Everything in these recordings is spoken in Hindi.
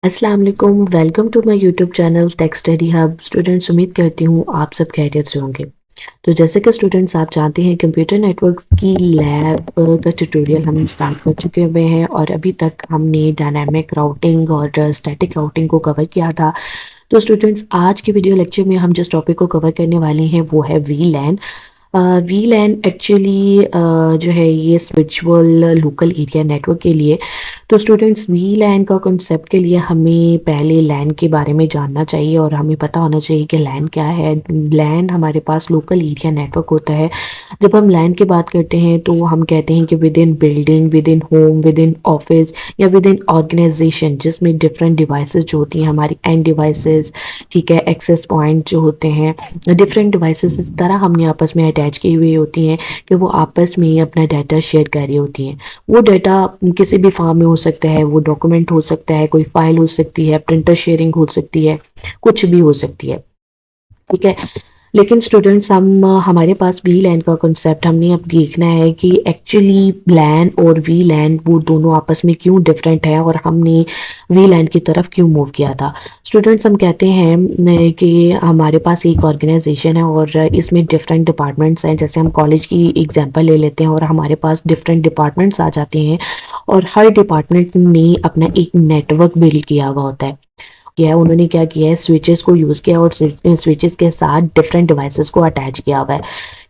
अस्सलाम वालेकुम, welcome to my YouTube channel Tech Study Hub. Students, उम्मीद करती हूँ आप सब खैरियत से होंगे। तो जैसे कि स्टूडेंट्स आप जानते हैं, कंप्यूटर नेटवर्क्स की लैब का ट्यूटोरियल हम स्टार्ट कर चुके हुए हैं और अभी तक हमने डायनामिक राउटिंग और स्टैटिक राउटिंग को कवर किया था। तो स्टूडेंट्स, आज के वीडियो लेक्चर में हम जिस टॉपिक को कवर करने वाले हैं वो है वीलैन। वीलैन एक्चुअली जो है ये स्विचुअल लोकल एरिया नेटवर्क के लिए। तो स्टूडेंट्स, वीलैन का कॉन्सेप्ट के लिए हमें पहले लैन के बारे में जानना चाहिए और हमें पता होना चाहिए कि लैन क्या है। लैन हमारे पास लोकल एरिया नेटवर्क होता है। जब हम लैन की बात करते हैं तो हम कहते हैं कि with in building, with in home, with in office या विद इन ऑर्गेनाइजेशन, जिसमें डिफरेंट डिवाइसेस जो होती हैं, हमारी एंड डिवाइसेस, ठीक है, एक्सेस पॉइंट जो होते हैं, डिफरेंट डिवाइसेस इस तरह हमने आपस में अटैच की हुई होती हैं कि वो आपस में ही अपना डाटा शेयर कर रही होती हैं। वो डाटा किसी भी फॉर्म में हो सकता है, वो डॉक्यूमेंट हो सकता है, कोई फाइल हो सकती है, प्रिंटर शेयरिंग हो सकती है, कुछ भी हो सकती है, ठीक है। लेकिन स्टूडेंट्स, हमारे पास वी लैन का कॉन्सेप्ट हमने अब देखना है कि एक्चुअली लैन और वी लैन वो दोनों आपस में क्यों डिफरेंट है और हमने वी लैन की तरफ क्यों मूव किया था। स्टूडेंट्स, हम कहते हैं कि हमारे पास एक ऑर्गेनाइजेशन है और इसमें डिफरेंट डिपार्टमेंट्स हैं। जैसे हम कॉलेज की एग्जांपल ले लेते हैं और हमारे पास डिफरेंट डिपार्टमेंट्स आ जाते हैं और हर डिपार्टमेंट ने अपना एक नेटवर्क बिल्ड किया हुआ होता है। किया है, उन्होंने क्या किया है, स्विचेस को यूज़ किया और स्विचेस के साथ डिफरेंट डिवाइसेस को अटैच किया हुआ है।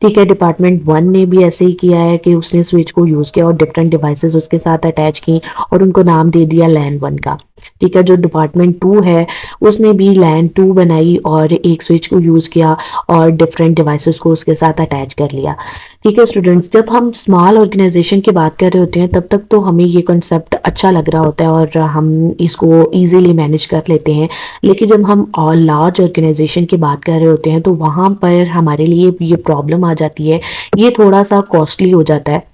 ठीक है, डिपार्टमेंट वन ने भी ऐसे ही किया है कि उसने स्विच को यूज़ किया और डिफरेंट डिवाइसेस उसके साथ अटैच की और उनको नाम दे दिया लैन वन का। ठीक है, जो डिपार्टमेंट टू है उसने भी लैन टू बनाई और एक स्विच को यूज़ किया और डिफरेंट डिवाइसेस को उसके साथ अटैच कर लिया। ठीक है स्टूडेंट्स, जब हम स्मॉल ऑर्गेनाइजेशन की बात कर रहे होते हैं तब तक तो हमें ये कॉन्सेप्ट अच्छा लग रहा होता है और हम इसको इजीली मैनेज कर लेते हैं। लेकिन जब हम और लार्ज ऑर्गेनाइजेशन की बात कर रहे होते हैं तो वहाँ पर हमारे लिए ये प्रॉब्लम आ जाती है। ये थोड़ा सा कॉस्टली हो जाता है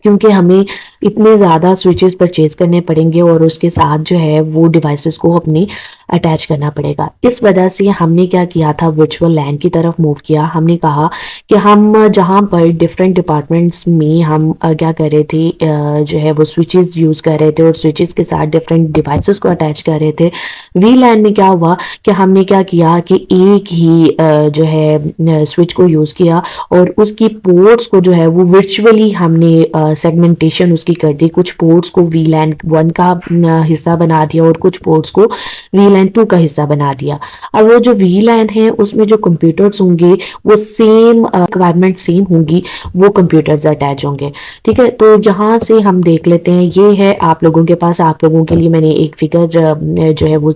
क्योंकि हमें इतने ज़्यादा स्विचेस परचेज करने पड़ेंगे और उसके साथ जो है वो डिवाइसेस को अपनी अटैच करना पड़ेगा। इस वजह से हमने क्या किया था, वर्चुअल लैन की तरफ मूव किया। हमने कहा कि हम जहाँ पर डिफरेंट डिपार्टमेंट्स में हम क्या कर रहे थे, जो है वो स्विचेस यूज़ कर रहे थे और स्विचेस के साथ डिफरेंट डिवाइसेस को अटैच कर रहे थे। वी लैन में क्या हुआ कि हमने क्या किया कि एक ही जो है स्विच को यूज़ किया और उसकी पोर्ट्स को जो है वो वर्चुअली हमने सेगमेंटेशन उसकी कर दी। कुछ पोर्ट्स को वी लैन वन का हिस्सा बना दिया और कुछ पोर्ट्स को वी लैन टू का हिस्सा बना दिया। अब वो जो वी लैन है उसमें जो कंप्यूटर्स होंगे वो सेम रिक्वायरमेंट सेम होंगी, वो कंप्यूटर्स अटैच होंगे। ठीक है, तो यहाँ से हम देख लेते हैं, ये है आप लोगों के पास, आप लोगों के लिए मैंने एक फिगर जो है वो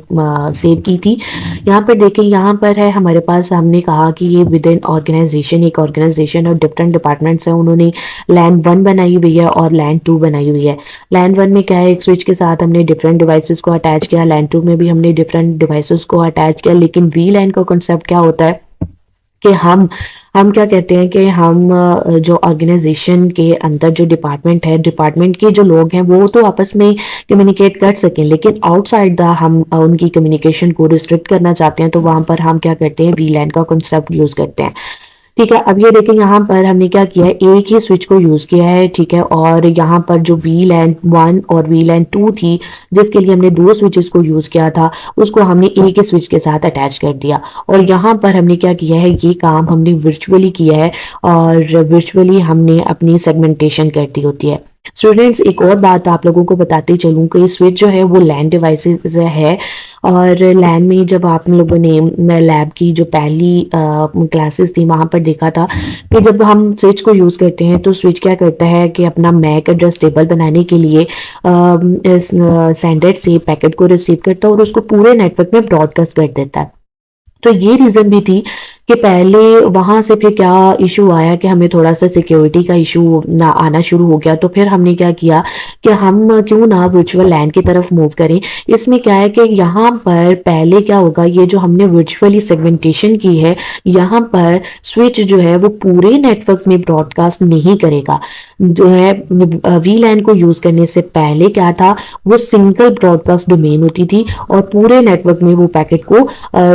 सेव की थी। यहाँ पर देखें, यहाँ पर है हमारे पास, हमने कहा कि ये विद इन ऑर्गेनाइजेशन, एक ऑर्गेनाइजेशन और डिफरेंट डिपार्टमेंट्स हैं, उन्होंने लैन वन बनाई हुई है और लैन टू बनाई हुई है। लैन वन में क्या है, एक स्विच के साथ हमने डिफरेंट डिवाइसेस को अटैच किया, लैन टू में भी हमने डिफरेंट डिवाइसेस को अटैच किया। लेकिन वी लैन का कॉन्सेप्ट क्या होता है कि हम क्या कहते हैं कि हम जो ऑर्गेनाइजेशन के अंदर जो डिपार्टमेंट है, डिपार्टमेंट के जो लोग हैं वो तो आपस में कम्युनिकेट कर सकें, लेकिन आउटसाइड द हम उनकी कम्युनिकेशन को रिस्ट्रिक्ट करना चाहते हैं, तो वहां पर हम क्या करते हैं, वी लैन का कॉन्सेप्ट यूज करते हैं। ठीक है, अब ये देखें, यहाँ पर हमने क्या किया है, एक ही स्विच को यूज किया है। ठीक है, और यहाँ पर जो वी लैन वन और वी लैन टू थी, जिसके लिए हमने दो स्विचेस को यूज किया था, उसको हमने एक ही स्विच के साथ अटैच कर दिया। और यहाँ पर हमने क्या किया है, ये काम हमने वर्चुअली किया है और वर्चुअली हमने अपनी सेगमेंटेशन कर दी होती है। स्टूडेंट्स, एक और बात आप लोगों को बताते चलूँ कि स्विच जो है वो लैन डिवाइसेस है और लैन में जब आप लोगों ने लैब की जो पहली क्लासेस थी वहां पर देखा था कि जब हम स्विच को यूज करते हैं तो स्विच क्या करता है कि अपना मैक एड्रेस टेबल बनाने के लिए सेंडर से पैकेट को रिसीव करता है और उसको पूरे नेटवर्क में ब्रॉडकास्ट कर देता है। तो ये रीजन भी थी कि पहले वहां से फिर क्या इशू आया कि हमें थोड़ा सा सिक्योरिटी का इशू ना आना शुरू हो गया। तो फिर हमने क्या किया कि हम क्यों ना वर्चुअल लैन की तरफ मूव करें। इसमें क्या है कि यहाँ पर पहले क्या होगा, ये जो हमने वर्चुअली सेगमेंटेशन की है, यहाँ पर स्विच जो है वो पूरे नेटवर्क में ब्रॉडकास्ट नहीं करेगा। जो है वी लैन को यूज करने से पहले क्या था, वो सिंगल ब्रॉडकास्ट डोमेन होती थी और पूरे नेटवर्क में वो पैकेट को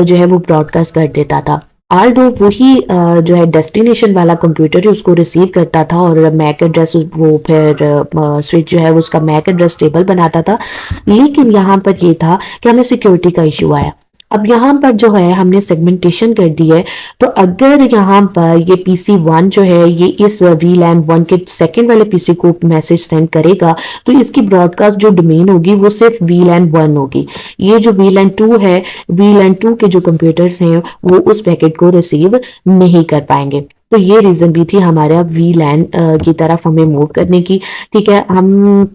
जो है वो ब्रॉडकास्ट कर देता था। आल्दो वही जो है डेस्टिनेशन वाला कंप्यूटर है उसको रिसीव करता था और मैक एड्रेस वो फिर स्विच जो है उसका मैक एड्रेस टेबल बनाता था। लेकिन यहाँ पर ये था कि हमें सिक्योरिटी का इशू आया। अब यहाँ पर जो है हमने सेगमेंटेशन कर दी है, तो अगर यहाँ पर ये पीसी वन जो है ये इस वीलैन वन के सेकंड वाले पीसी को मैसेज सेंड करेगा, तो इसकी ब्रॉडकास्ट जो डोमेन होगी वो सिर्फ वीलैन वन होगी। ये जो वीलैन टू है, वीलैन टू के जो कंप्यूटर्स हैं वो उस पैकेट को रिसीव नहीं कर पाएंगे। तो ये रीजन भी थी हमारा वीलैन की तरफ हमें मूव करने की। ठीक है, हम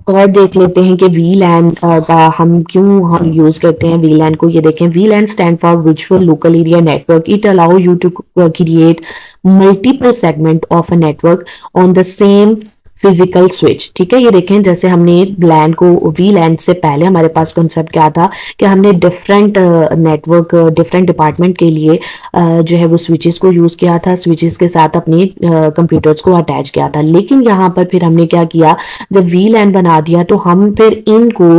और देख लेते हैं कि वीलैन का हम क्यों यूज करते हैं वीलैन को। ये देखें, VLAN stand for virtual local area network. It allow you to create multiple segment of a network on the same physical switch. ठीक है, ये देखें जैसे हमने लैन को वीलैन से पहले हमारे पास कॉन्सेप्ट क्या था कि हमने डिफरेंट नेटवर्क डिफरेंट डिपार्टमेंट के लिए जो है वो स्विचेस को यूज किया था, स्विचेस के साथ अपने कंप्यूटर्स को अटैच किया था। लेकिन यहाँ पर फिर हमने क्या किया, जब वीलैन बना दिया तो हम फिर इनको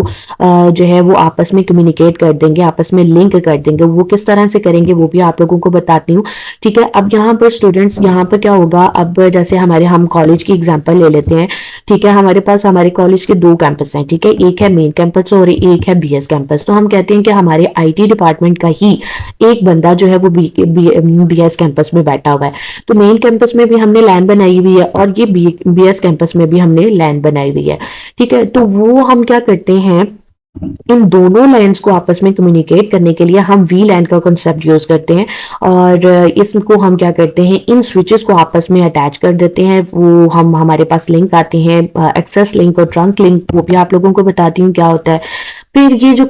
जो है वो आपस में कम्युनिकेट कर देंगे, आपस में लिंक कर देंगे। वो किस तरह से करेंगे वो भी आप लोगों को बताती हूँ। ठीक है, अब यहाँ पर स्टूडेंट्स, यहाँ पर क्या होगा, अब जैसे हम कॉलेज की एग्जांपल ले लेते हैं। ठीक है, हमारे पास हमारे कॉलेज के दो कैंपस हैं। ठीक है, एक है मेन कैंपस और एक है बीएस कैंपस। तो हम कहते हैं कि हमारे आईटी डिपार्टमेंट का ही एक बंदा जो है वो बीएस कैंपस में बैठा हुआ है। तो मेन कैंपस में भी हमने लैन बनाई हुई है और ये बीएस कैंपस में भी हमने लैन बनाई हुई है। ठीक है, तो वो हम क्या करते हैं, इन दोनों लाइंस को आपस में कम्युनिकेट करने के लिए हम वी लैन का कॉन्सेप्ट यूज करते हैं और इसको हम क्या करते हैं, इन स्विचेस को आपस में अटैच कर देते हैं। वो हम हमारे पास लिंक आते हैं, एक्सेस लिंक और ट्रंक लिंक, वो भी आप लोगों को बताती हूँ क्या होता है। फिर ये जो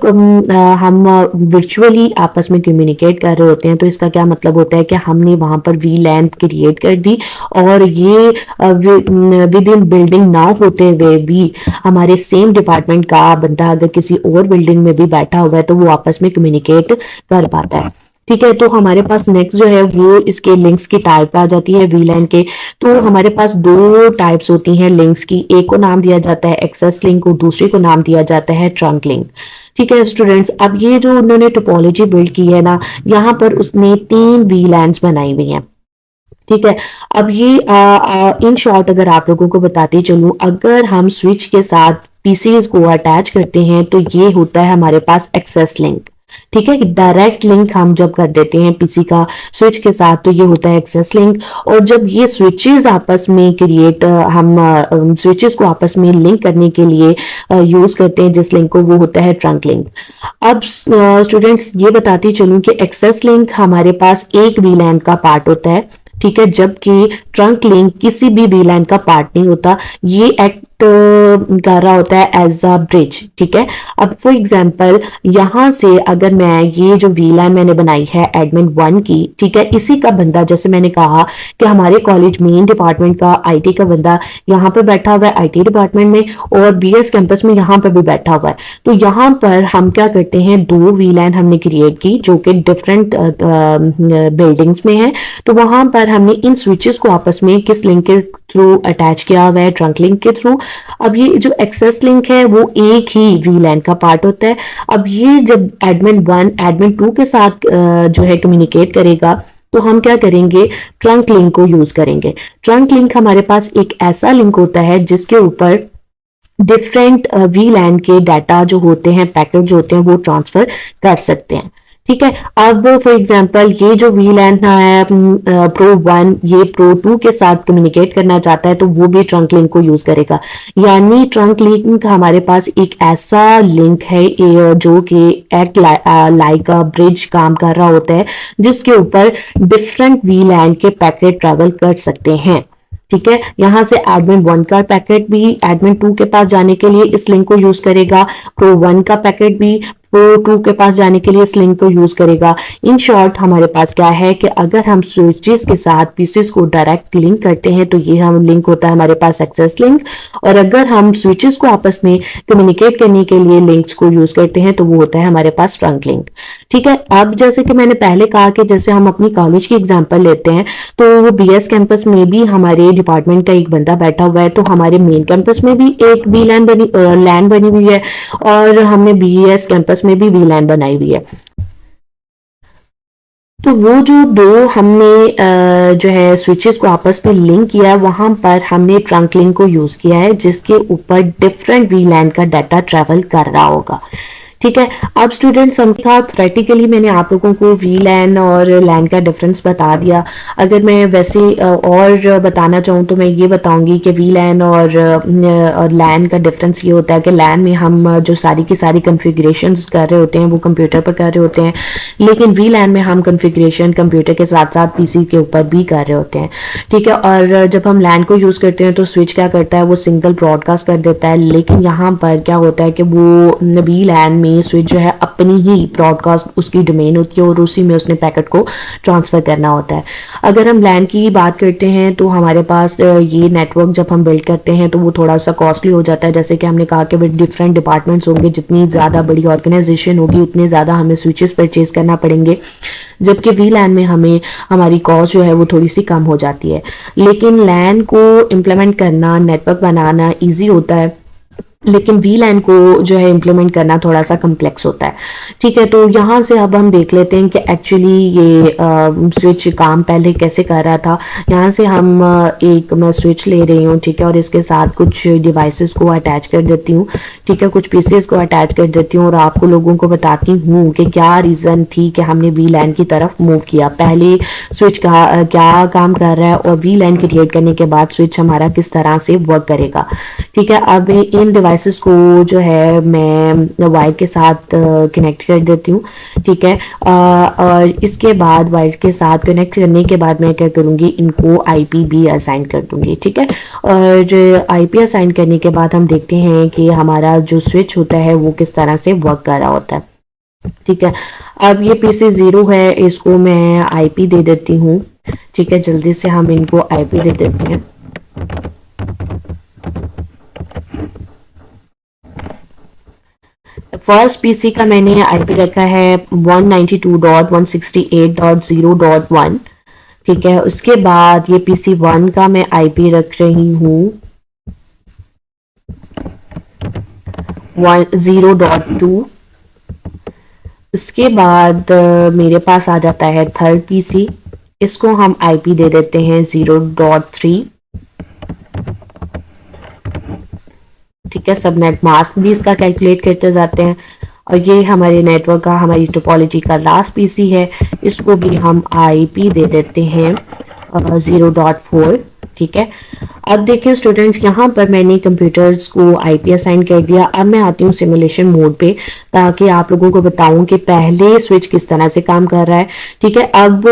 हम वर्चुअली आपस में कम्युनिकेट कर रहे होते हैं, तो इसका क्या मतलब होता है कि हमने वहां पर वी लैन क्रिएट कर दी और ये विद इन बिल्डिंग ना होते हुए भी हमारे सेम डिपार्टमेंट का बंदा अगर किसी और बिल्डिंग में भी बैठा हुआ है तो वो आपस में कम्युनिकेट कर पाता है। ठीक है, तो हमारे पास नेक्स्ट जो है वो इसके लिंक्स की टाइप आ जाती है वीलैन के। तो हमारे पास दो टाइप्स होती हैं लिंक्स की, एक को नाम दिया जाता है एक्सेस लिंक और दूसरे को नाम दिया जाता है ट्रंक लिंक। ठीक है स्टूडेंट्स, अब ये जो उन्होंने टोपोलॉजी बिल्ड की है ना, यहाँ पर उसने 3 वीलैंस बनाई हुई हैं। ठीक है, अब ये इन शॉर्ट अगर आप लोगों को बताते चलूं, अगर हम स्विच के साथ पीसीज को अटैच करते हैं तो ये होता है हमारे पास एक्सेस लिंक। ठीक है, डायरेक्ट लिंक हम जब कर देते हैं पीसी का स्विच के साथ तो ये होता है एक्सेस लिंक। और जब ये स्विचेस आपस में क्रिएट हम स्विचेस को आपस में लिंक करने के लिए यूज करते हैं जिस लिंक को, वो होता है ट्रंक लिंक। अब स्टूडेंट्स ये बताती चलूं कि एक्सेस लिंक हमारे पास एक वीलैन का पार्ट होता है। ठीक है, जबकि ट्रंक लिंक किसी भी वीलैन का पार्ट नहीं होता, ये एक्ट कर रहा होता है एज अ ब्रिज। ठीक है, अब फॉर एग्जांपल यहां से अगर मैं ये जो वीलैन मैंने बनाई है एडमिन 1 की, ठीक है, इसी का बंदा, जैसे मैंने कहा कि हमारे कॉलेज मेन डिपार्टमेंट का आईटी का बंदा यहाँ पर बैठा हुआ है आईटी डिपार्टमेंट में और बीएस कैंपस में यहाँ पर भी बैठा हुआ है। तो यहाँ पर हम क्या करते हैं, दो वीलैन हमने क्रिएट की जो कि डिफरेंट बिल्डिंग्स में है। तो वहां पर हमने इन स्विचेस को आपस में किस लिंक के थ्रू अटैच किया हुआ है, ट्रंक लिंक के थ्रू। अब ये जो एक्सेस लिंक है वो एक ही वीलैन का पार्ट होता है। अब ये जब एडमिन 1 एडमिन 2 के साथ जो है कम्युनिकेट करेगा तो हम क्या करेंगे, ट्रंक लिंक को यूज करेंगे। ट्रंक लिंक हमारे पास एक ऐसा लिंक होता है जिसके ऊपर डिफरेंट वीलैन के डाटा जो होते हैं, पैकेट जो होते हैं वो ट्रांसफर कर सकते हैं। ठीक है, अब फॉर एग्जांपल ये जो वीलैन है प्रो 1 ये प्रो 2 के साथ कम्युनिकेट करना चाहता है तो वो भी ट्रंक लिंक को यूज करेगा। यानी ट्रंक लिंक हमारे पास एक ऐसा लिंक है जो कि एक्ट लाइक अ ब्रिज काम कर रहा होता है जिसके ऊपर डिफरेंट वीलैन के पैकेट ट्रेवल कर सकते हैं। ठीक है, यहां से एडमिन 1 का पैकेट भी एडमिन 2 के पास जाने के लिए इस लिंक को यूज करेगा, प्रो 1 का पैकेट भी प्रो 2 के पास जाने के लिए इस लिंक को यूज करेगा। इन शॉर्ट हमारे पास क्या है कि अगर हम स्विचेस के साथ पीसीस को डायरेक्ट लिंक करते हैं तो ये हम लिंक होता है हमारे पास एक्सेस लिंक, और अगर हम स्विचेस को आपस में कम्युनिकेट करने के लिए लिंक्स को यूज करते हैं तो वो होता है हमारे पास ट्रंक लिंक। ठीक है, अब जैसे कि मैंने पहले कहा कि जैसे हम अपनी कॉलेज की एग्जांपल लेते हैं तो वो बीएस कैंपस में भी हमारे डिपार्टमेंट का एक बंदा बैठा हुआ है, तो हमारे मेन कैंपस में भी एक वी लैन बनी हुई है और हमने बीएस कैंपस में भी वीलैन बनाई हुई है। तो वो जो दो हमने जो है स्विचेस को आपस में लिंक किया है, वहां पर हमने ट्रंक लिंक को यूज किया है जिसके ऊपर डिफरेंट वीलैन का डाटा ट्रेवल कर रहा होगा। ठीक है। अब स्टूडेंट्स समझा, थ्योरेटिकली मैंने आप लोगों को वी लैन और लैन का डिफरेंस बता दिया। अगर मैं वैसे और बताना चाहूँ तो मैं ये बताऊंगी कि वी लैन और लैन का डिफरेंस ये होता है कि लैन में हम जो सारी की सारी कन्फिग्रेशन कर रहे होते हैं वो कंप्यूटर पर कर रहे होते हैं, लेकिन वी लैन में हम कन्फिग्रेशन कंप्यूटर के साथ साथ पीसी के ऊपर भी कर रहे होते हैं। ठीक है। और जब हम लैन को यूज़ करते हैं तो स्विच क्या करता है, वो सिंगल ब्रॉडकास्ट कर देता है, लेकिन यहाँ पर क्या होता है कि वो वी लैन में स्विच जो है अपनी ही ब्रॉडकास्ट उसकी डोमेन होती है और उसी में उसने पैकेट को ट्रांसफर करना होता है। अगर हम लैन की बात करते हैं तो हमारे पास ये नेटवर्क जब हम बिल्ड करते हैं तो वो थोड़ा सा कॉस्टली हो जाता है। जैसे कि हमने कहा कि डिफरेंट डिपार्टमेंट्स होंगे, जितनी ज़्यादा बड़ी ऑर्गेनाइजेशन होगी उतने ज़्यादा हमें स्विचेस परचेज करना पड़ेंगे, जबकि वी लैन में हमें हमारी कॉस्ट जो है वो थोड़ी सी कम हो जाती है। लेकिन लैन को इम्प्लीमेंट करना, नेटवर्क बनाना ईजी होता है, लेकिन वी लैन को जो है इम्प्लीमेंट करना थोड़ा सा कम्प्लेक्स होता है। ठीक है। तो यहाँ से अब हम देख लेते हैं कि एक्चुअली ये स्विच काम पहले कैसे कर रहा था। यहाँ से हम मैं स्विच ले रही हूँ, ठीक है, और इसके साथ कुछ डिवाइसेस को अटैच कर देती हूँ। ठीक है, कुछ पीसेस को अटैच कर देती हूँ और आपको लोगों को बताती हूँ कि क्या रीज़न थी कि हमने वी लैन की तरफ मूव किया। पहले स्विच का क्या काम कर रहा है और वी लैन क्रिएट करने के बाद स्विच हमारा किस तरह से वर्क करेगा। ठीक है। अब इन डिवाइसेस को जो है मैं वायर के साथ कनेक्ट कर देती हूँ। ठीक है। और इसके बाद वायर के साथ कनेक्ट करने के बाद मैं क्या करूँगी, इनको आईपी भी असाइन कर दूँगी। ठीक है। और आईपी असाइन करने के बाद हम देखते हैं कि हमारा जो स्विच होता है वो किस तरह से वर्क कर रहा होता है। ठीक है। अब ये पीसी 0 है, इसको मैं आईपी दे देती हूँ। ठीक है, जल्दी से हम इनको आईपी दे देते हैं। फर्स्ट पीसी का मैंने आईपी रखा है 192.168.0.1। ठीक है। उसके बाद ये पीसी 1 का मैं आईपी रख रही हूँ 0.2। उसके बाद मेरे पास आ जाता है थर्ड पीसी, इसको हम आईपी दे देते हैं 0.3। ठीक है। सबनेट मास्क भी इसका कैलकुलेट करते जाते हैं। और ये हमारे नेटवर्क का, हमारी टोपोलॉजी का लास्ट पीसी है, इसको भी हम आईपी दे देते हैं 0.4। ठीक है। अब देखिए स्टूडेंट्स, यहाँ पर मैंने कंप्यूटर्स को आईपी असाइन कर दिया। अब मैं आती हूँ सिमुलेशन मोड पे, ताकि आप लोगों को बताऊं कि पहले स्विच किस तरह से काम कर रहा है। ठीक है। अब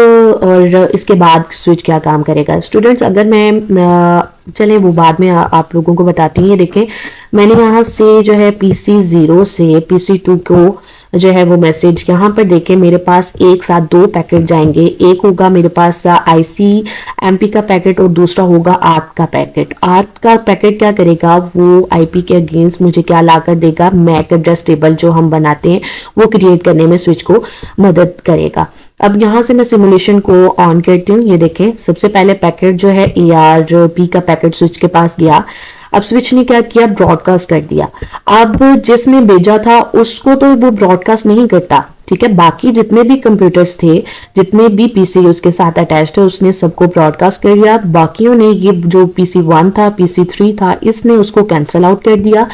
और इसके बाद स्विच क्या काम करेगा। स्टूडेंट्स, अगर मैं चले वो बाद में आप लोगों को बताती हूँ। ये देखें, मैंने यहाँ से जो है पीसी 0 से पीसी 2 को जो है वो मैसेज यहाँ पर देखें, मेरे पास एक साथ दो पैकेट जाएंगे। एक होगा मेरे पास ICMP का पैकेट और दूसरा होगा आर्क का पैकेट। आर्क का पैकेट क्या करेगा, वो आईपी के अगेंस्ट मुझे क्या ला कर देगा, मैक एड्रेस टेबल जो हम बनाते हैं वो क्रिएट करने में स्विच को मदद करेगा। अब यहाँ से मैं सिमुलेशन को ऑन करती हूँ। ये देखें, सबसे पहले पैकेट जो है ARP का पैकेट स्विच के पास गया। अब स्विच ने क्या किया, ब्रॉडकास्ट कर दिया। अब जिसने भेजा था उसको तो वो ब्रॉडकास्ट नहीं करता। ठीक है। बाकी जितने भी कंप्यूटर्स थे, जितने भी पीसी उसके साथ अटैच थे, उसने सबको ब्रॉडकास्ट कर दिया। बाकियों ने, ये जो पीसी 1 था, पीसी 3 था, इसने उसको कैंसिल आउट कर दिया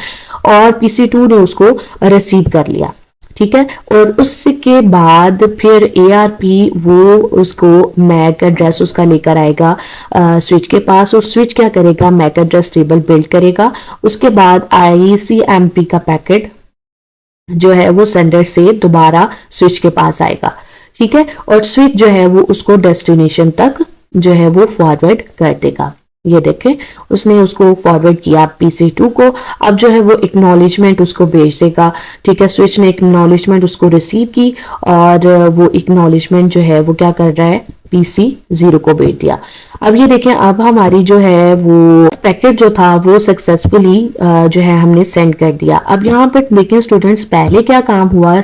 और पीसी 2 ने उसको रिसीव कर लिया। ठीक है। और उसके बाद फिर ARP वो उसको मैक एड्रेस उसका लेकर आएगा स्विच के पास, और स्विच क्या करेगा, मैक एड्रेस टेबल बिल्ड करेगा। उसके बाद ICMP का पैकेट जो है वो सेंडर से दोबारा स्विच के पास आएगा। ठीक है। और स्विच जो है वो उसको डेस्टिनेशन तक जो है वो फॉरवर्ड कर देगा। ये देखें, उसने उसको फॉरवर्ड किया पीसी 2 को। अब जो है वो एक्नॉलेजमेंट उसको भेज देगा। ठीक है। स्विच ने एक्नॉलेजमेंट उसको रिसीव की और वो एक्नॉलेजमेंट जो है वो क्या कर रहा है, पीसी 0 को भेज दिया। अब ये देखें, अब हमारी जो है वो पैकेट जो था वो सक्सेसफुली जो है हमने सेंड कर दिया। अब यहाँ पर देखें स्टूडेंट्स, पहले क्या काम हुआ,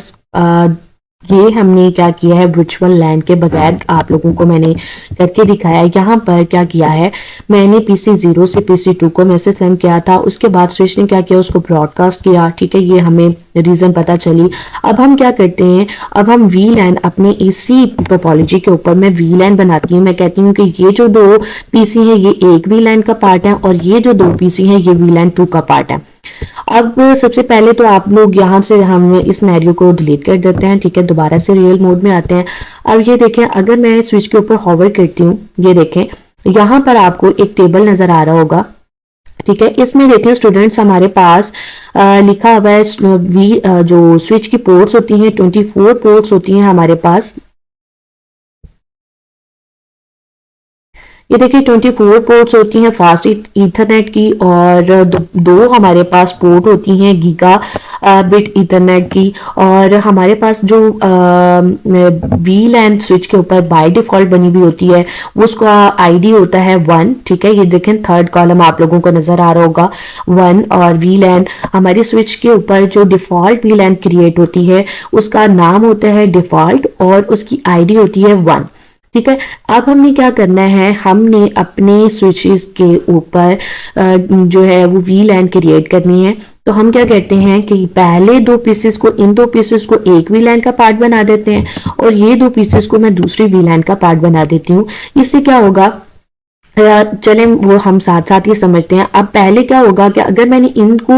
ये हमने क्या किया है, वर्चुअल लैन के बगैर आप लोगों को मैंने करके दिखाया है। यहाँ पर क्या किया है, मैंने PC0 से PC2 को मैसेज सेंड किया था, उसके बाद स्विच ने क्या किया, उसको ब्रॉडकास्ट किया। ठीक है, ये हमें रीजन पता चली। अब हम क्या करते हैं, अब हम VLAN अपने इसी टोपोलॉजी के ऊपर मैं VLAN बनाती हूँ। मैं कहती हूँ कि ये जो दो PC है ये एक VLAN का पार्ट है और ये जो दो PC है ये VLAN 2 का पार्ट है। अब सबसे पहले तो आप लोग यहाँ से हम इस सिनेरियो को डिलीट कर देते हैं। ठीक है, दोबारा से रियल मोड में आते हैं। अब ये देखें, अगर मैं स्विच के ऊपर हॉवर करती हूँ, ये देखें यहाँ पर आपको एक टेबल नजर आ रहा होगा। ठीक है, इसमें देखें स्टूडेंट्स हमारे पास लिखा हुआ है जो स्विच की पोर्ट्स होती हैं 24 पोर्ट्स होती हैं हमारे पास। ये देखिए 24 पोर्ट्स होती हैं फास्ट ईथरनेट की, और दो हमारे पास पोर्ट होती हैं गीगा बिट ईथरनेट की। और हमारे पास जो VLAN स्विच के ऊपर बाय डिफॉल्ट बनी हुई होती है उसका आईडी होता है 1। ठीक है, ये देखें थर्ड कॉलम आप लोगों को नजर आ रहा होगा 1। और VLAN हमारे स्विच के ऊपर जो डिफॉल्ट VLAN क्रिएट होती है उसका नाम होता है डिफॉल्ट और उसकी आईडी होती है 1। ठीक है, अब हमने क्या करना है, हमने अपने स्विचेस के ऊपर जो है वो VLAN क्रिएट करनी है। तो हम क्या कहते हैं कि पहले दो पीसेस को, इन दो पीसेस को एक VLAN का पार्ट बना देते हैं और ये दो पीसेस को मैं दूसरी VLAN का पार्ट बना देती हूँ। इससे क्या होगा, चलें वो हम साथ साथ ही समझते हैं। अब पहले क्या होगा कि अगर मैंने इनको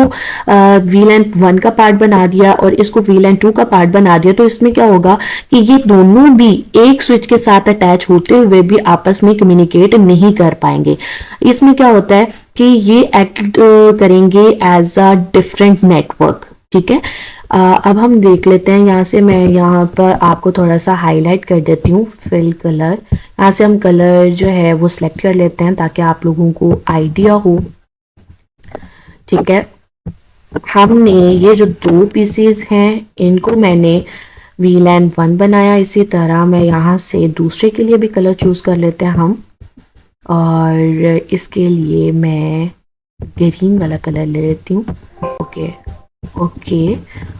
VLAN 1 का पार्ट बना दिया और इसको VLAN 2 का पार्ट बना दिया, तो इसमें क्या होगा कि ये दोनों भी एक स्विच के साथ अटैच होते हुए भी आपस में कम्युनिकेट नहीं कर पाएंगे। इसमें क्या होता है कि ये एक्ट करेंगे एज अ डिफरेंट नेटवर्क। ठीक है, अब हम देख लेते हैं। यहाँ से मैं यहाँ पर आपको थोड़ा सा हाईलाइट कर देती हूँ, फिल कलर। यहाँ से हम कलर जो है वो सिलेक्ट कर लेते हैं ताकि आप लोगों को आइडिया हो। ठीक है, हमने ये जो दो पीसेस हैं इनको मैंने VLAN 1 बनाया। इसी तरह मैं यहाँ से दूसरे के लिए भी कलर चूज कर लेते हैं हम, और इसके लिए मैं ग्रीन वाला कलर ले लेती हूँ। ओके ओके,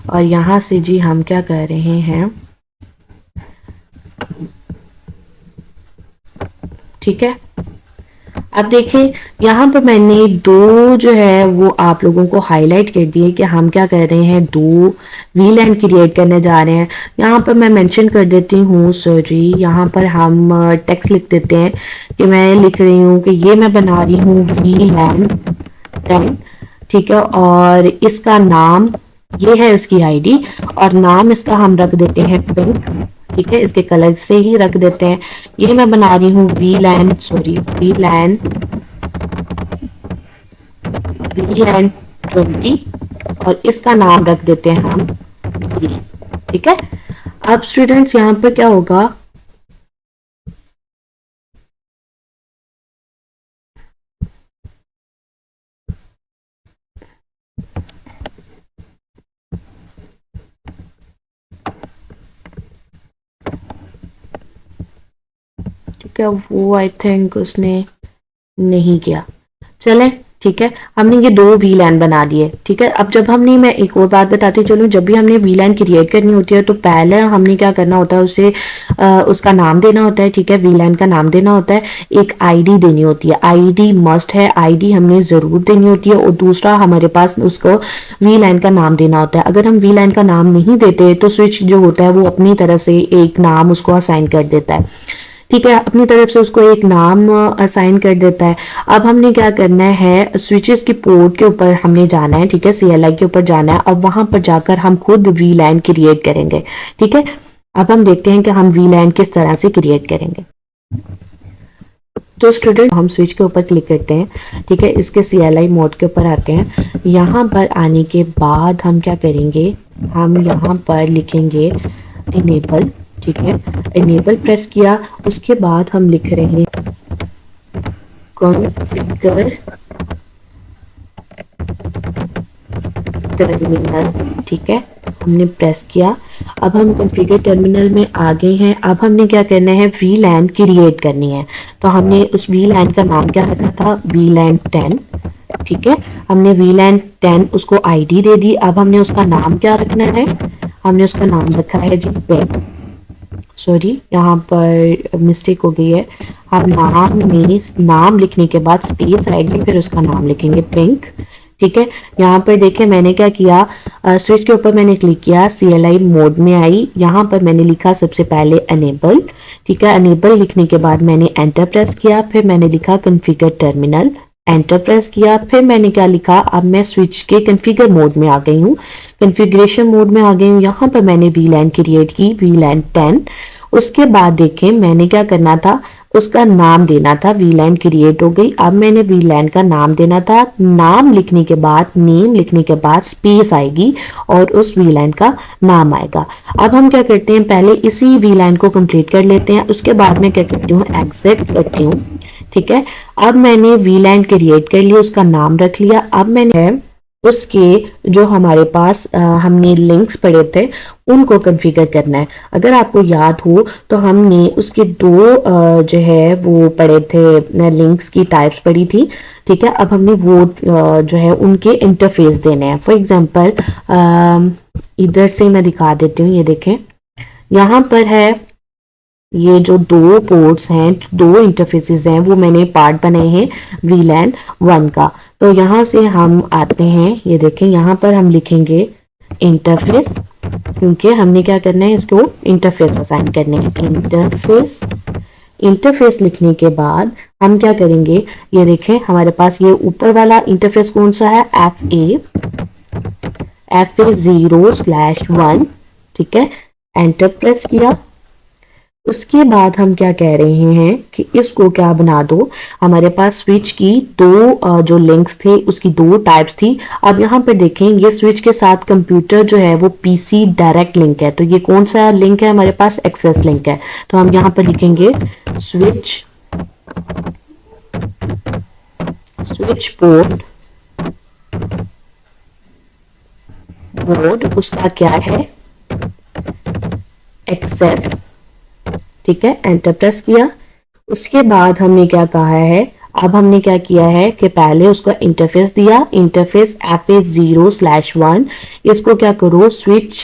और यहाँ से जी हम क्या कर रहे हैं, ठीक है। अब देखें यहाँ पर मैंने दो जो है वो आप लोगों को हाईलाइट कर दिए कि हम क्या कर रहे हैं, दो VLAN क्रिएट करने जा रहे हैं। यहाँ पर मैं मेंशन कर देती हूँ, सॉरी, यहाँ पर हम टेक्स्ट लिख देते हैं कि मैं लिख रही हूँ कि ये मैं बना रही हूँ VLAN 10। ठीक है, और इसका नाम ये है, उसकी आईडी, और नाम इसका हम रख देते हैं पिंक। ठीक है, इसके कलर से ही रख देते हैं। ये मैं बना रही हूँ VLAN 20 और इसका नाम रख देते हैं हम ग्रीन। ठीक है, अब स्टूडेंट्स यहाँ पर क्या होगा, क्या वो आई थिंक उसने नहीं किया। चले ठीक है, हमने ये दो VLAN बना दिए। ठीक है, अब जब हमने, मैं एक और बात बताती चलूँ, जब भी हमने VLAN क्रिएट करनी होती है तो पहले हमने क्या करना होता है, उसे उसका नाम देना होता है। ठीक है, VLAN का नाम देना होता है, एक आईडी देनी होती है, आईडी मस्ट है, आईडी हमने ज़रूर देनी होती है, और दूसरा हमारे पास उसको VLAN का नाम देना होता है। अगर हम VLAN का नाम नहीं देते तो स्विच जो होता है वो अपनी तरफ से एक नाम उसको असाइन कर देता है। ठीक है, अपनी तरफ से उसको एक नाम असाइन कर देता है। अब हमने क्या करना है, स्विचेस की पोर्ट के ऊपर हमने जाना है। ठीक है, CLI के ऊपर जाना है, और वहां पर जाकर हम खुद VLAN क्रिएट करेंगे। ठीक है, अब हम देखते हैं कि हम VLAN किस तरह से क्रिएट करेंगे। तो स्टूडेंट हम स्विच के ऊपर क्लिक करते हैं। ठीक है, इसके CLI मोड के ऊपर आते हैं। यहाँ पर आने के बाद हम क्या करेंगे, हम यहाँ पर लिखेंगे इनेबल। ठीक है, इनेबल प्रेस किया, उसके बाद हम लिख रहे हैं कॉन्फ़िगर टर्मिनल। ठीक है, हमने प्रेस किया, अब हम कॉन्फ़िगर टर्मिनल में आ गए हैं। अब हमने क्या करना है, VLAN क्रिएट करनी है। तो हमने उस VLAN का नाम क्या रखा था, VLAN 10। ठीक है, हमने VLAN 10 उसको आईडी दे दी। अब हमने उसका नाम क्या रखना है, हमने उसका नाम रखा है जी पिंक। सॉरी, यहाँ पर मिस्टेक हो गई है। हम नाम में नाम लिखने के बाद स्पेस आएगी, फिर उसका नाम लिखेंगे पिंक। ठीक है, यहाँ पर देखिए मैंने क्या किया, स्विच के ऊपर मैंने क्लिक किया, CLI मोड में आई, यहाँ पर मैंने लिखा सबसे पहले अनेबल। ठीक है, अनेबल लिखने के बाद मैंने एंटर प्रेस किया, फिर मैंने लिखा कॉन्फ़िगर टर्मिनल, एंटर प्रेस किया, फिर मैंने क्या लिखा, अब मैं स्विच के कॉन्फ़िगर मोड में आ गई हूँ, कॉन्फ़िगरेशन मोड में आ गई हूँ। यहाँ पर मैंने VLAN क्रिएट की, VLAN 10। उसके बाद देखें मैंने क्या करना था, उसका नाम देना था। VLAN क्रिएट हो गई, अब मैंने VLAN का नाम देना था। नाम लिखने के बाद, नेम लिखने के बाद स्पेस आएगी और उस VLAN का नाम आएगा। अब हम क्या करते हैं, पहले इसी VLAN को कंप्लीट कर लेते हैं, उसके बाद मैं क्या करती हूँ, एग्जिट करती हूँ। ठीक है, अब मैंने VLAN क्रिएट कर लिया, उसका नाम रख लिया। अब मैंने उसके जो हमारे पास हमने लिंक्स पढ़े थे उनको कॉन्फ़िगर करना है। अगर आपको याद हो तो हमने उसके दो जो है वो पढ़े थे, लिंक्स की टाइप्स पढ़ी थी। ठीक है, अब हमने वो जो है उनके इंटरफेस देने हैं। फॉर एग्जांपल इधर से मैं दिखा देती हूँ, ये देखें यहाँ पर है, ये जो दो पोर्ट्स हैं, दो इंटरफेसेस हैं, वो मैंने पार्ट बनाए हैं VLAN 1 का। तो यहाँ से हम आते हैं, ये देखें यहाँ पर हम लिखेंगे इंटरफेस, क्योंकि हमने क्या करना है, इसको इंटरफेस असाइन करने हैं। इंटरफेस, इंटरफेस लिखने के बाद हम क्या करेंगे, ये देखें हमारे पास ये ऊपर वाला इंटरफेस कौन सा है, FA0/1। ठीक है, एंटर प्रेस किया। उसके बाद हम क्या कह रहे हैं कि इसको क्या बना दो, हमारे पास स्विच की दो जो लिंक्स थे उसकी दो टाइप्स थी। अब यहाँ पे देखें ये स्विच के साथ कंप्यूटर जो है वो PC डायरेक्ट लिंक है, तो ये कौन सा लिंक है, हमारे पास एक्सेस लिंक है। तो हम यहाँ पर लिखेंगे स्विच पोर्ट मोड, उसका क्या है, एक्सेस। ठीक है, एंटर प्रेस किया। उसके बाद हमने क्या कहा है, अब हमने क्या किया है कि पहले उसका इंटरफेस दिया, इंटरफेस FA0/1। इसको क्या करो, स्विच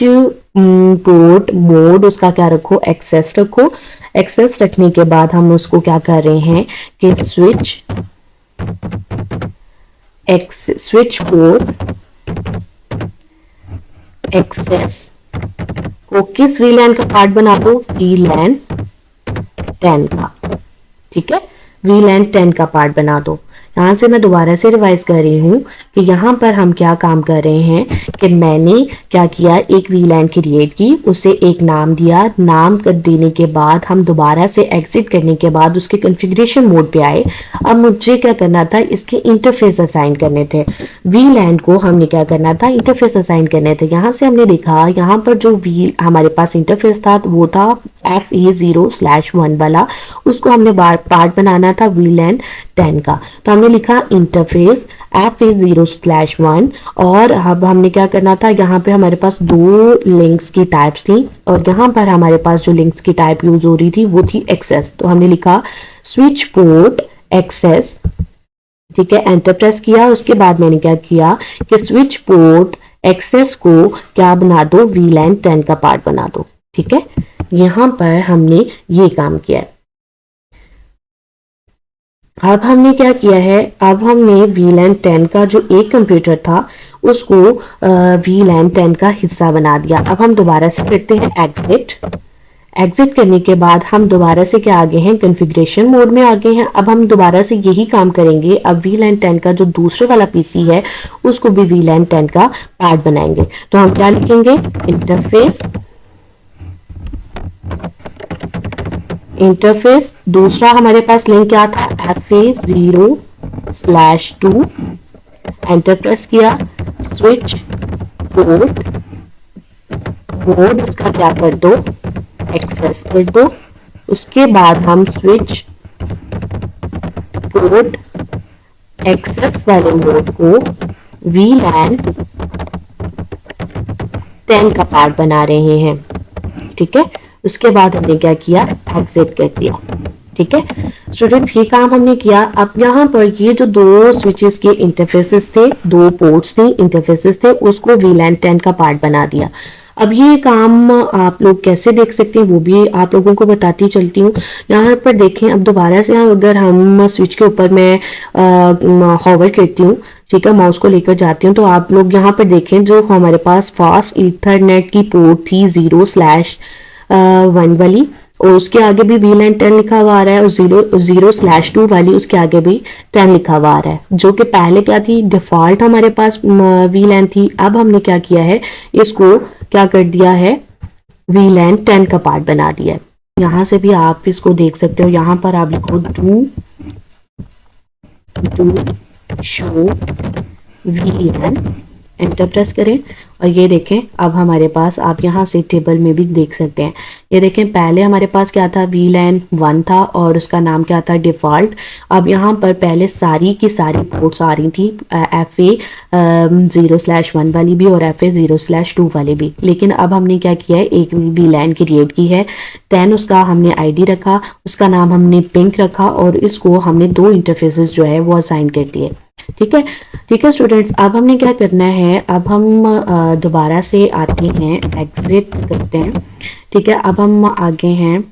पोर्ट मोड उसका क्या रखो, एक्सेस रखो। एक्सेस रखने के बाद हम उसको क्या कर रहे हैं कि स्विच पोर्ट एक्सेस को किस VLAN का पार्ट बना दो, VLAN 10 का। ठीक है, VLAN 10 का पार्ट बना दो। यहाँ से मैं दोबारा से रिवाइज कर रही हूँ कि यहाँ पर हम क्या काम कर रहे हैं कि मैंने क्या किया, एक VLAN क्रिएट की, उसे एक नाम दिया, नाम कर देने के बाद हम दोबारा से एग्जिट करने के बाद उसके कॉन्फ़िगरेशन मोड पे आए। अब मुझे क्या करना था, इसके इंटरफेस असाइन करने थे। VLAN को हमने क्या करना था, इंटरफेस असाइन करने थे। यहाँ से हमने देखा यहाँ पर जो हमारे पास इंटरफेस था वो था FA0/1 वाला, उसको हमने पार्ट बनाना था VLAN 10 का। तो हमने लिखा इंटरफेस FA0/1 और अब हमने क्या करना था, यहाँ पे हमारे पास दो लिंक्स की टाइप्स थी और यहाँ पर हमारे पास जो लिंक्स की टाइप यूज हो रही थी वो थी एक्सेस। तो हमने लिखा स्विच पोर्ट एक्सेस। ठीक है, एंटर प्रेस किया। उसके बाद मैंने क्या किया कि स्विच पोर्ट एक्सेस को क्या बना दो, VLAN 10 का पार्ट बना दो। ठीक है, यहाँ पर हमने ये काम किया है। अब हमने क्या किया है, अब हमने VLAN 10 का जो एक कंप्यूटर था उसको VLAN 10 का हिस्सा बना दिया। अब हम दोबारा से करते हैं एग्जिट। एग्जिट करने के बाद हम दोबारा से क्या आगे हैं, कॉन्फ़िगरेशन मोड में आ गए हैं। अब हम दोबारा से यही काम करेंगे। अब VLAN 10 का जो दूसरे वाला PC है उसको भी VLAN 10 का पार्ट बनाएंगे। तो हम क्या लिखेंगे, इंटरफेस दूसरा हमारे पास लिंक क्या था, FA0/2। एंटर प्रेस किया। स्विच पोर्ट मोड इसका क्या कर दो, एक्सेस कर दो। उसके बाद हम स्विच पोर्ट एक्सेस वाले मोड को VLAN 10 का पार्ट बना रहे हैं। ठीक है, उसके बाद हमने क्या किया, एग्जिट कर दिया। ठीक है स्टूडेंट्स, ये काम हमने किया। अब यहाँ पर ये जो दो स्विचेस के इंटरफेसेस थे, दो पोर्ट्स थे, इंटरफेसेस थे, उसको VLAN 10 का पार्ट बना दिया। अब ये काम आप लोग कैसे देख सकते हैं वो भी आप लोगों को बताती चलती हूँ। यहाँ पर देखें, अब दोबारा से अगर हम स्विच के ऊपर मैं हॉवर करती हूँ, ठीक है, माउस को लेकर जाती हूँ, तो आप लोग यहाँ पर देखें जो हमारे पास फास्ट ईथरनेट की पोर्ट थी 0/1 वाली, और उसके आगे भी VLAN 10 लिखा हुआ आ रहा है, और 0/2 वाली उसके आगे भी 10 लिखा हुआ आ रहा है, जो कि पहले क्या थी, डिफॉल्ट हमारे पास VLAN थी। अब हमने क्या किया है, इसको क्या कर दिया है, VLAN 10 का पार्ट बना दिया है। यहाँ से भी आप इसको देख सकते हो, यहाँ पर आप लिखो do show VLAN, enter press करें, और ये देखें अब हमारे पास, आप यहाँ से टेबल में भी देख सकते हैं, ये देखें पहले हमारे पास क्या था, VLAN 1 था और उसका नाम क्या था, डिफ़ॉल्ट। अब यहाँ पर पहले सारी की सारी पोर्ट्स आ रही थी, FA 0/1 वाली भी और FA 0/2 वाली भी, लेकिन अब हमने क्या किया है, एक VLAN क्रिएट की है, 10 उसका हमने ID रखा, उसका नाम हमने पिंक रखा, और इसको हमने 2 इंटरफेसेस जो है वो असाइन कर दिए। ठीक है, ठीक है स्टूडेंट्स, अब हमने क्या करना है, अब हम दोबारा से आते हैं, एग्जिट करते हैं। ठीक है, अब हम आगे हैं,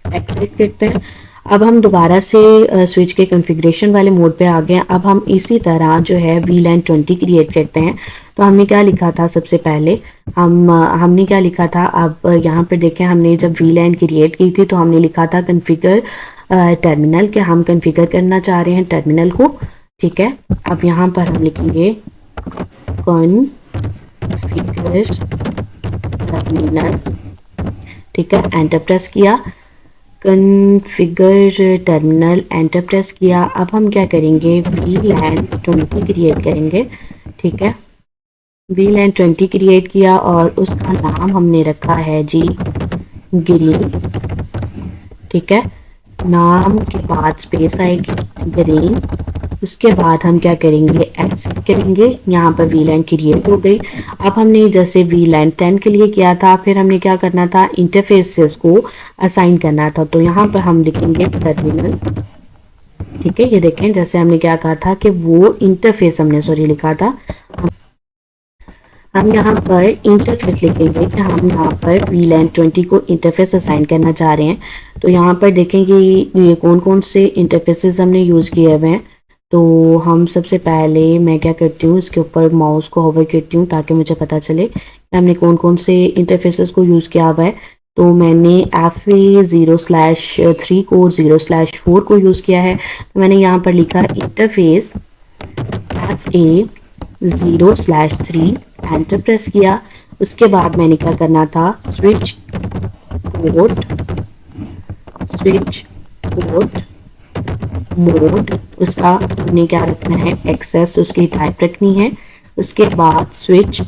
एग्जिट करते हैं। अब हम दोबारा से स्विच के कॉन्फ़िगरेशन वाले मोड पे आ गए हैं। अब हम इसी तरह जो है VLAN 20 क्रिएट करते हैं। तो हमने क्या लिखा था, सबसे पहले हमने क्या लिखा था, अब यहाँ पर देखें, हमने जब VLAN क्रिएट की थी तो हमने लिखा था कॉन्फ़िगर टर्मिनल, के हम कॉन्फ़िगर करना चाह रहे हैं टर्मिनल को। ठीक है, अब यहाँ पर हम लिखेंगे कॉन्फ़िगर टर्मिनल। ठीक है, एंटर प्रेस किया, कॉन्फ़िगर टर्मिनल, एंटर प्रेस किया। अब हम क्या करेंगे, VLAN 20 क्रिएट करेंगे। ठीक है, VLAN 20 क्रिएट किया और उसका नाम हमने रखा है जी ग्रीन। ठीक है, नाम के बाद स्पेस आएगी ग्रीन, उसके बाद हम क्या करेंगे, एक्सेप्ट करेंगे। यहाँ पर VLAN क्रिएट हो गई। अब हमने जैसे VLAN 10 के लिए किया था, फिर हमने क्या करना था, इंटरफेसेस को असाइन करना था। तो यहाँ पर हम लिखेंगे टर्मिनल। ठीक है, ये देखें जैसे हमने क्या कहा था कि वो इंटरफेस हमने लिखा था, हम यहाँ पर इंटरफेस लिखेंगे कि हम यहाँ पर VLAN 20 को इंटरफेस असाइन करना चाह रहे हैं। तो यहाँ पर देखेंगे ये कौन कौन से इंटरफेसेस हमने यूज़ किए हुए हैं। तो हम सबसे पहले मैं क्या करती हूँ, इसके ऊपर माउस को होवर करती हूँ ताकि मुझे पता चले कि हमने कौन कौन से इंटरफेसेस को यूज़ किया हुआ है। तो मैंने FA 0/3 को 0/4 को यूज़ किया है। तो मैंने यहाँ पर लिखा इंटरफेस FA 0/3, एंटर प्रेस किया। उसके बाद मैंने क्या करना था, स्विच पोर्ट मोड, उसका हमने क्या रखना है, एक्सेस उसकी टाइप रखनी है। उसके बाद स्विच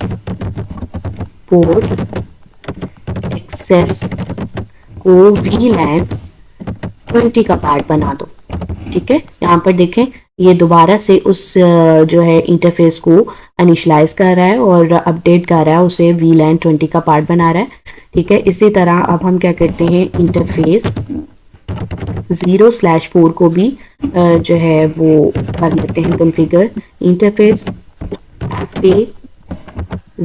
पोर्ट एक्सेस को VLAN 20 का पार्ट बना दो। ठीक है, यहाँ पर देखें ये दोबारा से उस जो है इंटरफेस को इनिशियलाइज कर रहा है और अपडेट कर रहा है, उसे VLAN 20 का पार्ट बना रहा है। ठीक है, इसी तरह अब हम क्या करते हैं, इंटरफेस 0/4 को भी जो है वो कर लेते हैं configure. Interface FA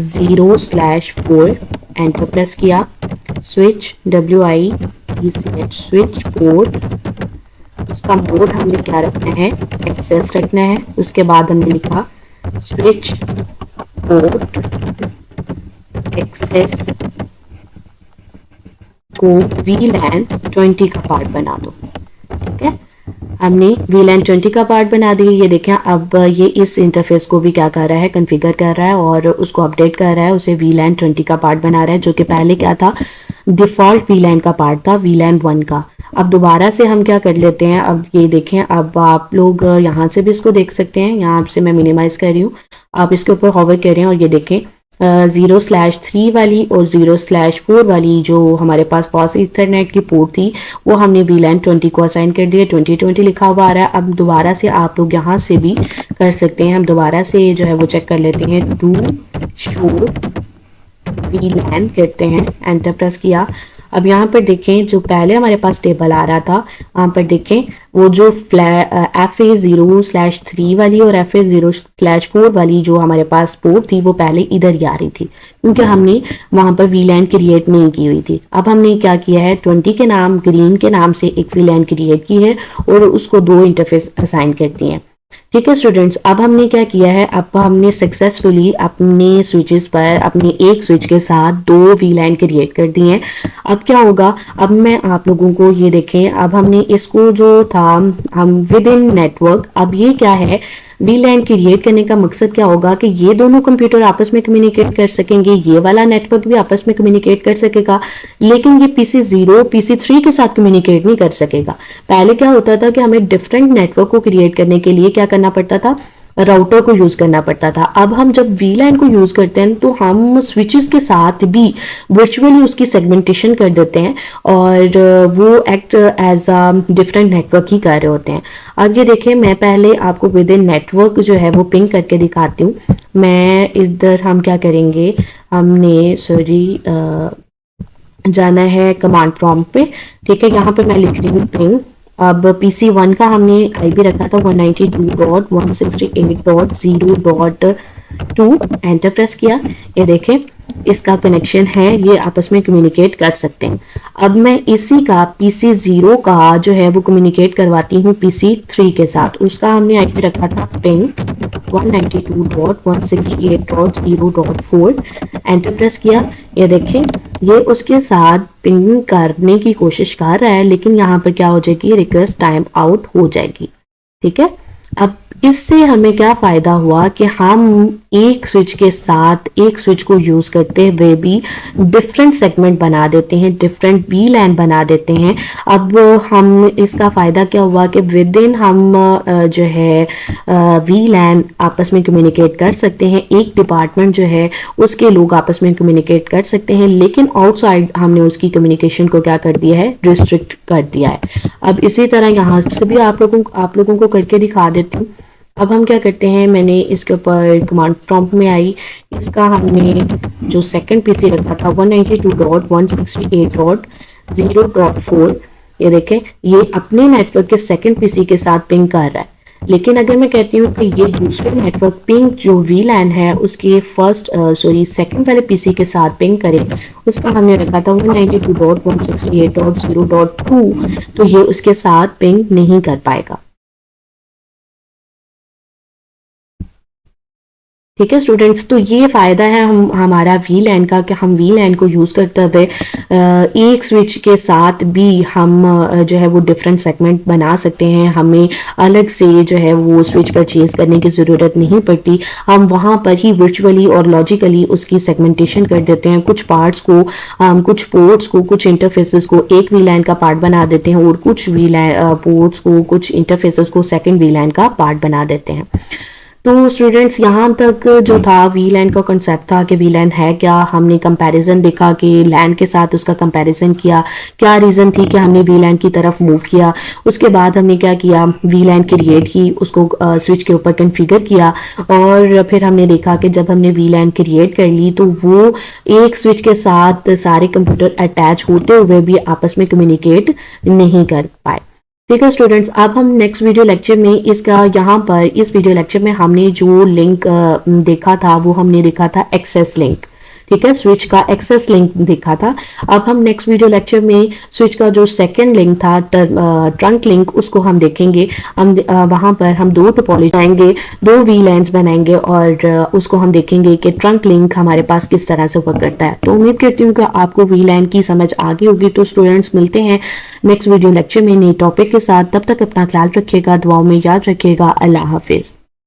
0/4, enter press किया। स्विच WITCH स्विच पोर्ट, उसका मोड हमने क्या रखना है, एक्सेस रखना है। उसके बाद हमने लिखा स्विच पोर्ट एक्सेस को VLAN 20 का पार्ट बना दो। ठीक है, हमने VLAN 20 का पार्ट बना दिया। ये देखें अब ये इस इंटरफेस को भी क्या कर रहा है, कॉन्फ़िगर कर रहा है और उसको अपडेट कर रहा है, उसे VLAN 20 का पार्ट बना रहा है, जो कि पहले क्या था, डिफ़ॉल्ट VLAN का पार्ट था, VLAN 1 का। अब दोबारा से हम क्या कर लेते हैं, अब ये देखें, अब आप लोग यहाँ से भी इसको देख सकते हैं, यहाँ से मैं मिनिमाइज़ कर रही हूँ, आप इसके ऊपर होवर कर रहे हैं और ये देखें 0/3 वाली और 0/4 वाली जो हमारे पास फास्ट ईथरनेट की पोर्ट थी वो हमने VLAN 20 को असाइन कर दिया। 2020 लिखा हुआ आ रहा है। अब दोबारा से आप लोग यहाँ से भी कर सकते हैं। हम दोबारा से जो है वो चेक कर लेते हैं, डू शो VLAN करते हैं, एंटर प्रेस किया। अब यहाँ पर देखें जो पहले हमारे पास टेबल आ रहा था, वहाँ पर देखें वो जो FA0/3 वाली और FA0/4 वाली जो हमारे पास पोर्ट थी वो पहले इधर ही आ रही थी, क्योंकि हमने वहाँ पर VLAN क्रिएट नहीं की हुई थी। अब हमने क्या किया है, 20 के नाम ग्रीन के नाम से एक VLAN क्रिएट की है और उसको 2 इंटरफेस असाइन कर दिए हैं। ठीक है स्टूडेंट्स, अब हमने क्या किया है, अब हमने सक्सेसफुली अपने स्विचेस पर अपने एक स्विच के साथ 2 VLAN क्रिएट कर दिए हैं। अब क्या होगा, अब मैं आप लोगों को ये देखें, अब हमने इसको जो था हम विद इन नेटवर्क, अब ये क्या है, VLAN क्रिएट करने का मकसद क्या होगा कि ये दोनों कंप्यूटर आपस में कम्युनिकेट कर सकेंगे, ये वाला नेटवर्क भी आपस में कम्युनिकेट कर सकेगा, लेकिन ये PC0 PC3 के साथ कम्युनिकेट नहीं कर सकेगा। पहले क्या होता था कि हमें डिफरेंट नेटवर्क को क्रिएट करने के लिए क्या करना पड़ता था, राउटर को यूज करना पड़ता था। अब हम जब VLAN को यूज करते हैं तो हम स्विचेस के साथ भी वर्चुअली उसकी सेगमेंटेशन कर देते हैं और वो act as a different network ही कर रहे होते हैं। अब ये देखिए, मैं पहले आपको विद इन नेटवर्क जो है वो पिंग करके दिखाती हूँ। मैं इधर हम क्या करेंगे, हमने जाना है कमांड प्रॉम्प्ट पे। ठीक है, यहाँ पे मैं लिख रही हूँ पिंग। अब PC1 का हमने IP रखा था 192.168.0.2, एंटर प्रेस किया। ये देखें इसका कनेक्शन है, ये आपस में कम्युनिकेट कर सकते हैं। अब मैं इसी का PC0 का जो है वो कम्युनिकेट करवाती हूँ PC3 के साथ। उसका हमने IP रखा था पिंग 192.168.0.4, एंटर प्रेस किया। ये देखें ये उसके साथ पिंग करने की कोशिश कर रहा है, लेकिन यहाँ पर क्या हो जाएगी, रिक्वेस्ट टाइम आउट हो जाएगी। ठीक है, अब इससे हमें क्या फायदा हुआ कि हम एक स्विच के साथ एक स्विच को यूज करते हुए भी डिफरेंट सेगमेंट बना देते हैं, डिफरेंट VLAN बना देते हैं। अब हम इसका फायदा क्या हुआ कि विद इन हम जो है VLAN आपस में कम्युनिकेट कर सकते हैं, एक डिपार्टमेंट जो है उसके लोग आपस में कम्युनिकेट कर सकते हैं, लेकिन आउटसाइड हमने उसकी कम्युनिकेशन को क्या कर दिया है, रिस्ट्रिक्ट कर दिया है। अब इसी तरह यहाँ से भी आप लोगों को करके दिखा देती हूँ। अब हम क्या करते हैं, मैंने इसके ऊपर कमांड प्रॉम्प्ट में आई, इसका हमने जो सेकंड PC रखा था 192.168.0.4, ये देखें ये अपने नेटवर्क के सेकंड PC के साथ पिंग कर रहा है। लेकिन अगर मैं कहती हूँ कि ये दूसरे नेटवर्क पिंग जो VLAN है उसके सेकंड वाले PC के साथ पिंग करे, उसका हमने रखा था 192.168.0.2, तो ये उसके साथ पिंग नहीं कर पाएगा। ठीक है स्टूडेंट्स, तो ये फायदा है हमारा VLAN का कि हम VLAN को यूज करते हुए एक स्विच के साथ भी हम जो है वो डिफरेंट सेगमेंट बना सकते हैं। हमें अलग से जो है वो स्विच परचेज करने की ज़रूरत नहीं पड़ती, हम वहाँ पर ही वर्चुअली और लॉजिकली उसकी सेगमेंटेशन कर देते हैं। कुछ पार्ट्स को कुछ पोर्ट्स को, कुछ इंटरफेसेस को एक VLAN का पार्ट बना देते हैं और कुछ पोर्ट्स को, कुछ इंटरफेसेस को सेकेंड VLAN का पार्ट बना देते हैं। तो स्टूडेंट्स यहाँ तक जो था VLAN का कंसेप्ट था कि VLAN है क्या, हमने कंपैरिजन देखा कि LAN के साथ उसका कंपैरिजन किया, क्या रीज़न थी कि हमने VLAN की तरफ मूव किया। उसके बाद हमने क्या किया, VLAN क्रिएट की, उसको स्विच के ऊपर कॉन्फ़िगर किया और फिर हमने देखा कि जब हमने VLAN क्रिएट कर ली तो वो एक स्विच के साथ सारे कंप्यूटर अटैच होते हुए भी आपस में कम्युनिकेट नहीं कर पाए। ठीक है स्टूडेंट्स, अब हम नेक्स्ट वीडियो लेक्चर में इसका यहाँ पर इस वीडियो लेक्चर में हमने जो लिंक देखा था वो हमने देखा था एक्सेस लिंक। ठीक है, स्विच का एक्सेस लिंक देखा था। अब हम नेक्स्ट वीडियो लेक्चर में स्विच का जो सेकंड लिंक था ट्रंक लिंक, उसको हम देखेंगे। हम वहाँ पर हम 2 टोपोलॉजी बनाएंगे, 2 VLANs बनाएंगे और उसको हम देखेंगे कि ट्रंक लिंक हमारे पास किस तरह से वर्क करता है। तो उम्मीद करती हूँ कि आपको VLAN की समझ आ गई होगी। तो स्टूडेंट्स मिलते हैं नेक्स्ट वीडियो लेक्चर में नए टॉपिक के साथ, तब तक अपना ख्याल रखिएगा, दुआओं में याद रखिएगा। अल्लाह हाफिज।